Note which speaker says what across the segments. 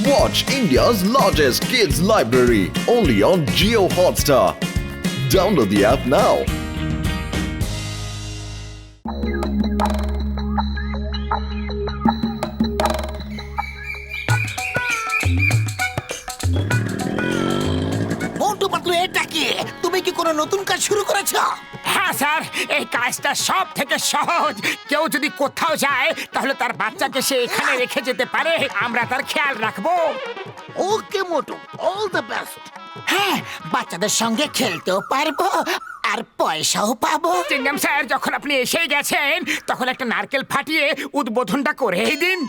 Speaker 1: Watch India's largest kids library only on Jio Hotstar. Download the app now.
Speaker 2: Motu Patlu, এটা কি? তুমি কি কোনো নতুন কাজ শুরু করেছো?
Speaker 3: হ্যাঁ স্যার, এই কাজটা সব থেকে সহজ। কেউ যদি কোথাও যায় তাহলে তার বাচ্চাকে সে এখানে রেখে যেতে পারে, আমরা তার খেয়াল রাখবো।
Speaker 2: ওকে মোটু, অল দ্য বেস্ট। হ্যাঁ, বাচ্চাদের সঙ্গে খেলতেও পারবো আর পয়সাও পাবো।
Speaker 3: চিংগাম স্যার, যখন আপনি এসেই গেছেন তখন একটা নারকেল ফাটিয়ে উদ্বোধনটা করেই দিন।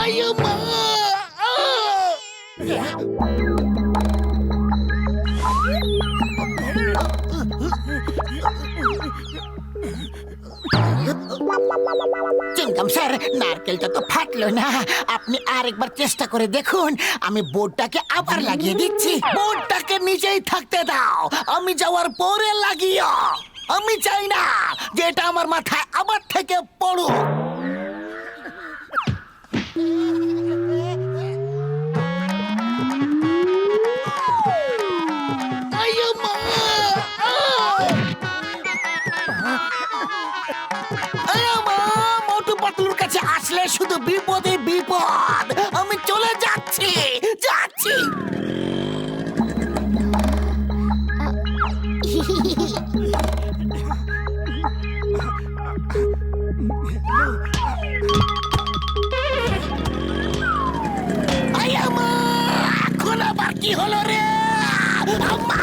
Speaker 2: আয়ো মা! চিংগাম স্যার, নারকেলটা তো ফাটলো না। আপনি আরেকবার চেষ্টা করে দেখুন। আমি বোর্ডটাকে আবার লাগিয়ে দিচ্ছি। বোর্ডটাকে নিচেই থাকতে দাও, আমি যাওয়ার পরে লাগিও। আমি চাই না যে এটা আমার মাথায় আবার থেকে পড়ুক। আয়ো মা! আয়ো মা! মোটু পাতলুর কাছে আসলে শুধু বিপদে বিপদ। আমি চলে যাচ্ছি। আয়ো মা! এখন আবার কি হলো রে? আম্মা!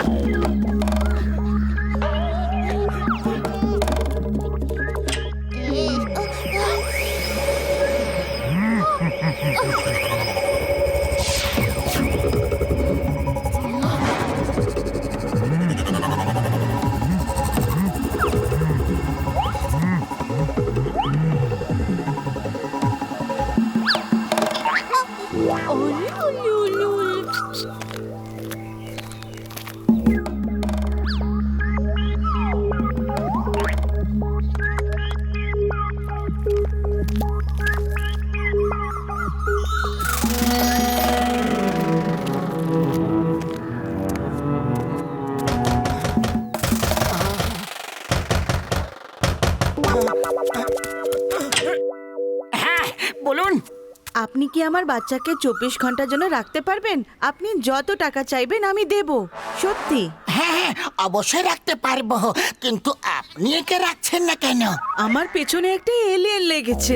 Speaker 3: হ্যাঁ, বলুন।
Speaker 4: আপনি কি আমার বাচ্চাকে 24 ঘন্টার জন্য রাখতে পারবেন? আপনি যত টাকা চাইবেন আমি দেব, সত্যি।
Speaker 2: হ্যাঁ, অবশ্যই রাখতে পারবো, কিন্তু আপনি একে রাখছেন না কেন?
Speaker 4: আমার পেছনে একটা এলিয়েন লেগেছে।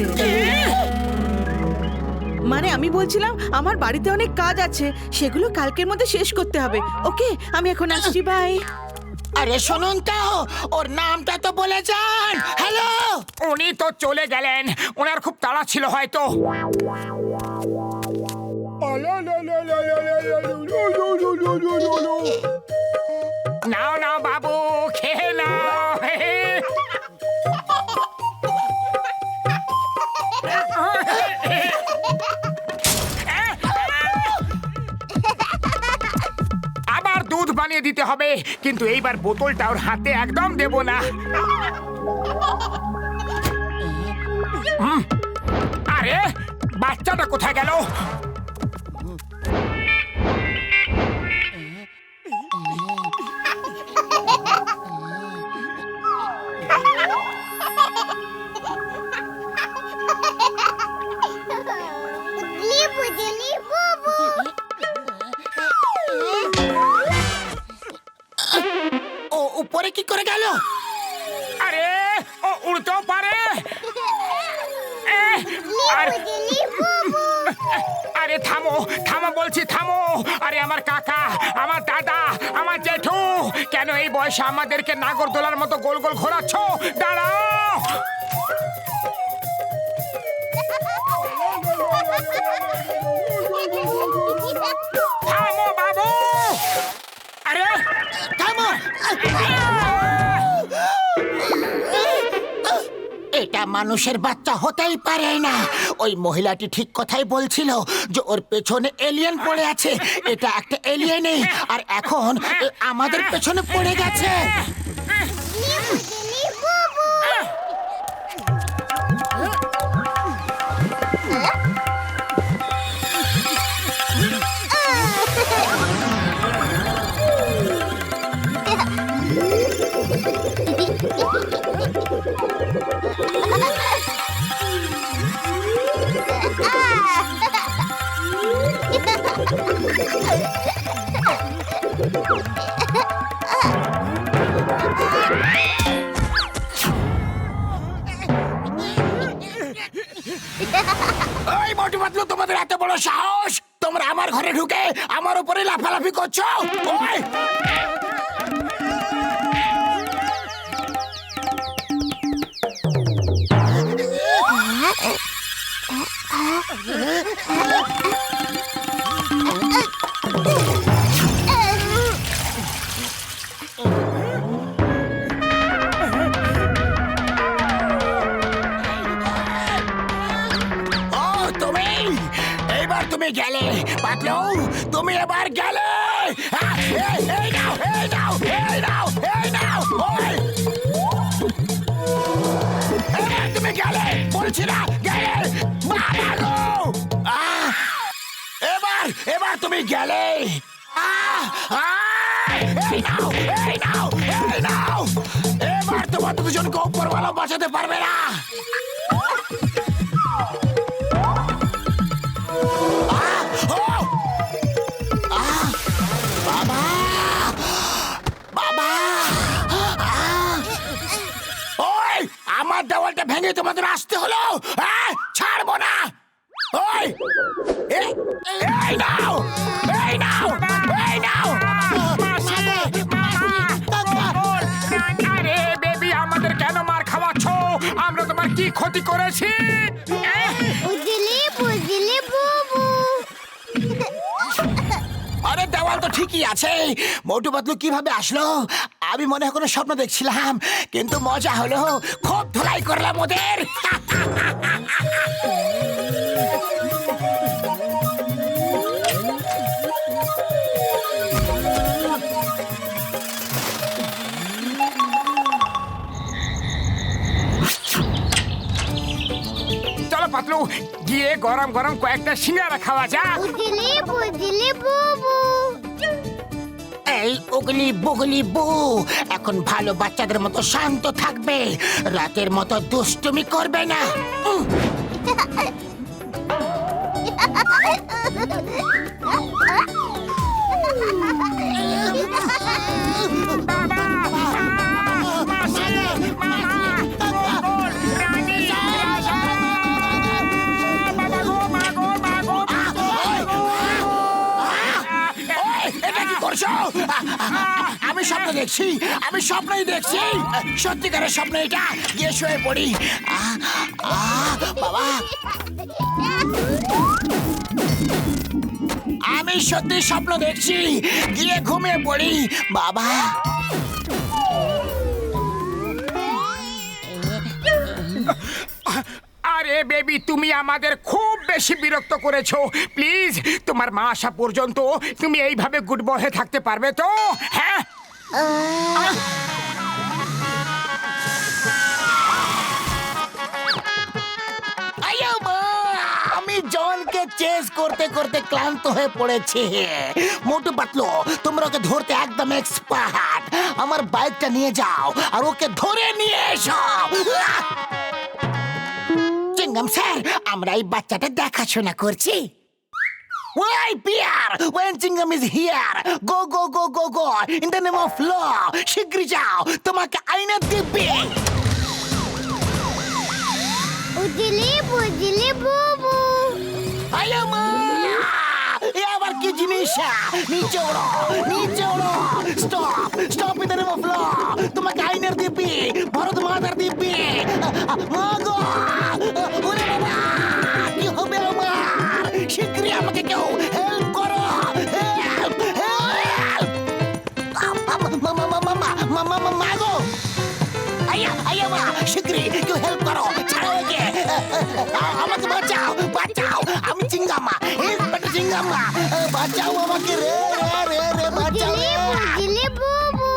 Speaker 4: মানে আমি বলছিলাম আমার বাড়িতে অনেক কাজ আছে, সেগুলো কালকের মধ্যে শেষ করতে হবে। ওকে, আমি এখন আসছি, বাই।
Speaker 2: আরে শুনুন তো, ওর নামটা তো বলে যান। হ্যালো!
Speaker 3: উনি তো চলে গেলেন, ওনার খুব তাড়া ছিল হয়তো। নাও নাও বাবু, খেয়ে নাও। আবার দুধ বানিয়ে দিতে হবে, কিন্তু এইবার বোতলটা ওর হাতে একদম দেব না। আরে বাচ্চাটা কোথায় গেল?
Speaker 2: ও উপরে কি করে গেল?
Speaker 3: আরে ও উড়তেও পারে। আরে থামো থামো বলছি, থামো। আরে আমার কাকা, আমার দাদা, আমার জেঠু, কেন এই বয়সে আমাদেরকে নাগরদোলার মতো গোল গোল ঘোরাচ্ছ? দাঁড়াও। থামো বাবু। আরে
Speaker 2: থামো! এটা মানুষের বাচ্চা হতেই পারে না। ওই মহিলাটি ঠিক কথাই বলছিল যে ওর পেছনে এলিয়েন পড়ে আছে। এটা একটা এলিয়েনই, আর এখন আমাদের পেছনে পড়ে গেছে।
Speaker 3: এই মোটু পাতলু, তোমাদের এত বড় সাহস! তোমরা আমার ঘরে ঢুকে আমার উপরে লাফালাফি করছো! ওই! এইবার তুমি গেলে পাতলু, তুমি এবার গেলে। এই নাও, এই নাও, এই নাও, এই নাও, ওই! এবার তুমি গেলে, বলছি না গেলে। বাবা গো! এবার তুমি গেলে। এই নাও, এই নাও, এই নাও। এবার তোমার দুজনকে উপরওয়ালা বাঁচাতে পারবে না। আমার দেওয়ালটা ভেঙে তোমাদের আসতে হলো, ছাড়বো না। ওই! এই নাও, এই নাও, এই নাও। আরে বেবি, আমাদের কেন মার খাওয়াচ্ছ? আমরা তোমার কি ক্ষতি করেছি?
Speaker 5: বুঝলি বুঝলি বুবু।
Speaker 2: আরে দেওয়াল তো ঠিকই আছে। মোটু পাতলু কিভাবে আসলো? আমি মনে হয় কোনো স্বপ্ন দেখছিলাম, কিন্তু মজা হলো। খুব ধুলাই করলাম ওদের।
Speaker 3: চলো পাতলু, গিয়ে গরম গরম কয়েকটা সিঙ্গারা খাওয়া যাক।
Speaker 5: বুঝলি বুঝলি বুবু।
Speaker 2: এই উগলি বুগলি বু, এখন ভালো বাচ্চাদের মতো শান্ত থাকবে, রাতের মতো দুষ্টুমি করবে না। আমি স্বপ্ন দেখছি, আমি স্বপ্নই দেখছি, সত্যিকারের স্বপ্ন এটা। গিয়ে শুয়ে পড়ি। বাবা, আমি সত্যি স্বপ্ন দেখছি, গিয়ে ঘুমিয়ে পড়ি। বাবা,
Speaker 3: আরে বেবি, তুমি আমাদের খুব বেশি বিরক্ত করেছো। প্লিজ, তোমার মা আসা পর্যন্ত তুমি এইভাবে গুড বয় হয়ে থাকতে পারবে তো? হ্যাঁ,
Speaker 2: আমি জনকে চেস করতে করতে ক্লান্ত হয়ে পড়েছি। মোটু পাতলু, তোমরা ওকে ধরতে একদম এক্সপার্ট। আমার বাইকটা নিয়ে যাও আর ওকে ধরে নিয়ে এসো। চিংগাম স্যার, আমরা এই বাচ্চাটা দেখাশোনা করছি। Why, Pierre? When Chingam is here, go, go, go, go, go. In the name of law, শিগগিরই যাও, তোমাকে আইনা দিবে।
Speaker 5: বুঝলি বুঝলি বুবু।
Speaker 2: আয়া মা! এ আবার কি জিনিস? নিচে ওড়ো, নিচে ওড়ো। Stop, stop in the name of law. তোমাকে আইনের দিবি, ভারত মাতার দিবি। মা গো! ওরে বাবা! কি হবে আমার? শিগগিরই আমাকে কেউ হেল্প করো। Help, help! মা গো! আয়া, আয়া মা! শিগগিরই কেউ হেল্প করো। আমাকে বাঁচাও বাঁচাও, আমি চিঙ্গামা, ইন্সপেক্টর চিঙ্গামা, বাঁচাও আমাকে রে রে রে রে, বাঁচাও
Speaker 5: বুঝলি
Speaker 2: রে।
Speaker 5: বুঝলি বুবু।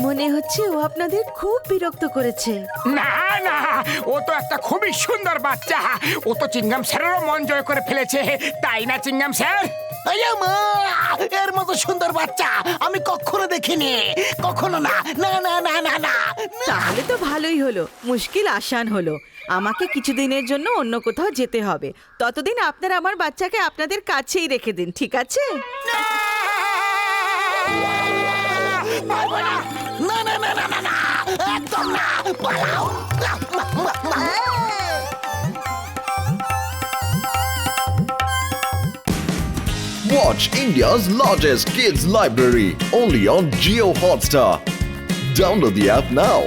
Speaker 4: মনে হচ্ছে ও আপনাদের খুব বিরক্ত করেছে।
Speaker 3: না না, ও তো একটা খুবই সুন্দর বাচ্চা। ও তো চিংগাম স্যারেরও মন জয় করে ফেলেছে, তাই না চিংগাম স্যার?
Speaker 2: এই মা, এর মতো সুন্দর বাচ্চা আমি কখনো দেখিনি, কখনো না, না না না না না।
Speaker 4: তাহলে তো ভালোই হলো, মুশকিল আসান হলো। আমাকে কিছুদিনের জন্য অন্য কোথাও যেতে হবে, ততদিন আপনারা আমার বাচ্চাকে আপনাদের কাছেই রেখে দিন, ঠিক আছে?
Speaker 2: না না না না না না, একদম না, পালাও।
Speaker 1: Watch India's largest kids library only on Geo Hotstar. Download the app now.